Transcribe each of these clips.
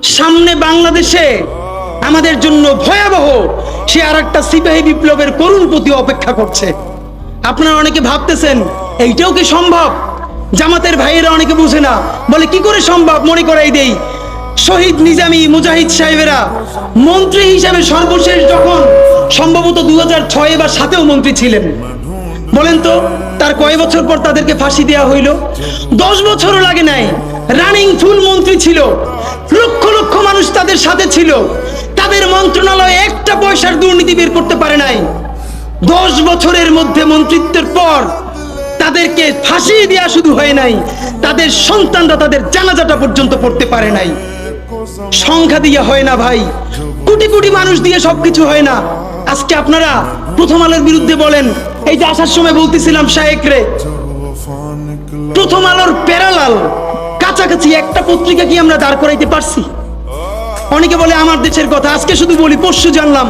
সামনে বাংলাদেশে আমাদের জন্য ভয়াবহ সে আরেকটা সিপাহী বিপ্লবের করুণ প্রতি অপেক্ষা করছে। আপনারা অনেকে ভাবতেছেন এইটাও কি সম্ভব? জামাতের ভাইয়েরা অনেকে বুঝে না, বলে কি করে সম্ভব? মনে করাই দেই, শহীদ নিজামী মুজাহিদ সাহেবেরা মন্ত্রী হিসেবে সর্বশেষ যখন সম্ভবত 2006 বা 2007-এও মন্ত্রী ছিলেন, বলেন তো তার কয় বছর পর তাদেরকে ফাঁসি দেওয়া হইল? 10 বছরও লাগে নাই। রানিং ফুল মন্ত্রী ছিল, লক্ষ লক্ষ মানুষ তাদের সাথে ছিল, তাদের মন্ত্রণালয়ে একটা পয়সার দুর্নীতি বের করতে পারে নাই। 10 বছরের মধ্যে মন্ত্রিত্বের পর তাদেরকে ফাঁসি দেওয়া শুধু হয় নাই, তাদের সন্তানরা তাদের জানাজাটা পর্যন্ত পড়তে পারে নাই। সংখ্যা দিয়ে হয় না ভাই, কোটি কোটি মানুষ দিয়ে সবকিছু হয় না। আজকে আপনারা প্রথম আলোর বিরুদ্ধে বলেন, এই যে আসার সময় বলতেছিলাম শায়েক রে, প্রথম আলোর প্যারালাল কাছাকাছি একটা পত্রিকা কি আমরা দাঁড় করাইতে পারছি? অনেকে বলে আমার দেশের কথা, আজকে শুধু বলি, পরশু জানলাম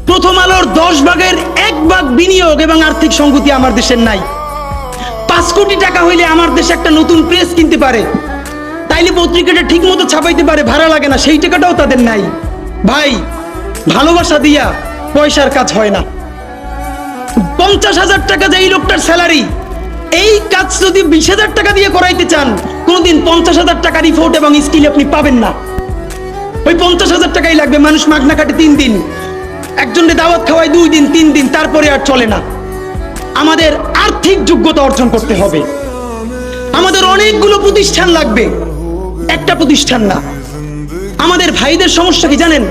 প্রথম আলোর 10 ভাগের 1 ভাগ বিনিয়োগ এবং আর্থিক সংগতি আমার দেশের নাই। 5 কোটি টাকা হইলে আমার দেশে একটা নতুন প্রেস কিনতে পারে, তাইলে পত্রিকাটা ঠিক মতো ছাপাইতে পারে, ভাড়া লাগে না, সেই টাকাটাও তাদের নাই। ভাই, ভালোবাসা দিয়া পয়সার কাজ হয় না। 50,000 টাকা যে এই লোকটার স্যালারি, এই কাজ যদি 20,000 টাকা দিয়ে করাইতে চান, কোনদিন 50,000 টাকা রিপোর্ট এবং স্কিল আপনি পাবেন না। ওই 50,000 টাকাই লাগবে। মানুষ মাগনা কাটে 3 দিন, একজনকে দাওয়াত খাওয়ায় 2 দিন 3 দিন, তারপরে আর চলে না। আমাদের আর্থিক যোগ্যতা অর্জন করতে হবে। আমাদের অনেকগুলো প্রতিষ্ঠান লাগবে, একটা প্রতিষ্ঠান না। আমাদের ভাইদের সমস্যা কি জানেন?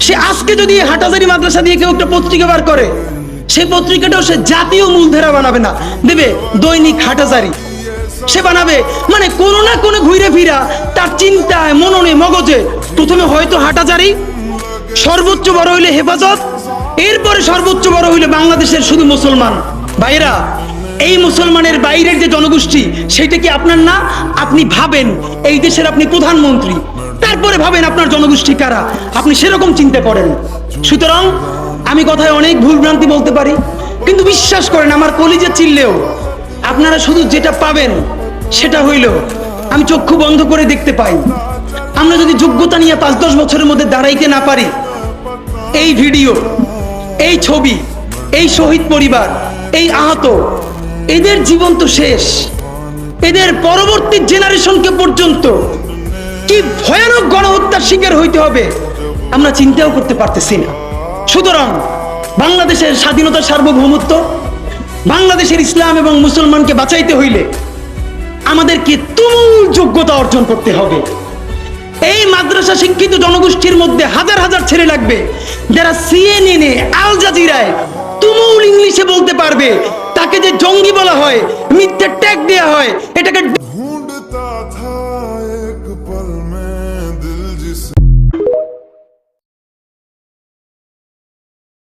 সে আজকে যদি হাটাজারি মাদ্রাসা দিয়ে কেউ একটা পত্রিকা বার করে, সেই পত্রিকাটাও সে জাতীয় মূলধারা বানাবে না, দেবে দৈনিক হাটাজারি সে বানাবে। মানে কোনো না কোনো ঘুরে ফিরা তার চিন্তায়, মননে, মগজে প্রথমে হয়তো হাটাজারি, সর্বোচ্চ বড় হইলে হেফাজত, এরপরে সর্বোচ্চ বড় হইলে বাংলাদেশের শুধু মুসলমান। ভাইরা, এই মুসলমানের বাইরের যে জনগোষ্ঠী, সেটা কি আপনার না? আপনি ভাবেন এই দেশের আপনি প্রধানমন্ত্রী, তারপরে ভাবেন আপনার জনগোষ্ঠী কারা, আপনি সেরকম চিন্তা করেন। সুতরাং আমি কথায় অনেক ভুলভ্রান্তি বলতে পারি, কিন্তু বিশ্বাস করেন আমার কলিজা চিল্লেও আপনারা শুধু যেটা পাবেন সেটা হইল, আমি চক্ষু বন্ধ করে দেখতে পাই। আমরা যদি যোগ্যতা নিয়ে 5-10 বছরের মধ্যে দাঁড়াইতে না পারি, এই ভিডিও, এই ছবি, এই শহীদ পরিবার, এই আহত, এদের জীবন তো শেষ। এদের পরবর্তী জেনারেশনকে পর্যন্ত কি ভয়ানক গণহত্যার শিকার হইতে হবে আমরা চিন্তাও করতে পারতেছি না। সুতরাং বাংলাদেশের স্বাধীনতার সার্বভৌমত্ব, বাংলাদেশের ইসলাম এবং মুসলমানকে বাঁচাইতে হইলে আমাদেরকে তুমুল যোগ্যতা অর্জন করতে হবে। এই মাদ্রাসা শিক্ষিত জনগোষ্ঠীর মধ্যে হাজার হাজার ছেলে লাগবে যারা CNN-এ, আল জাজিরায় তুমুল ইংলিশে বলতে পারবে। তাকে যে জঙ্গি বলা হয়, মিথ্যে ট্যাগ দেওয়া হয়, এটাকে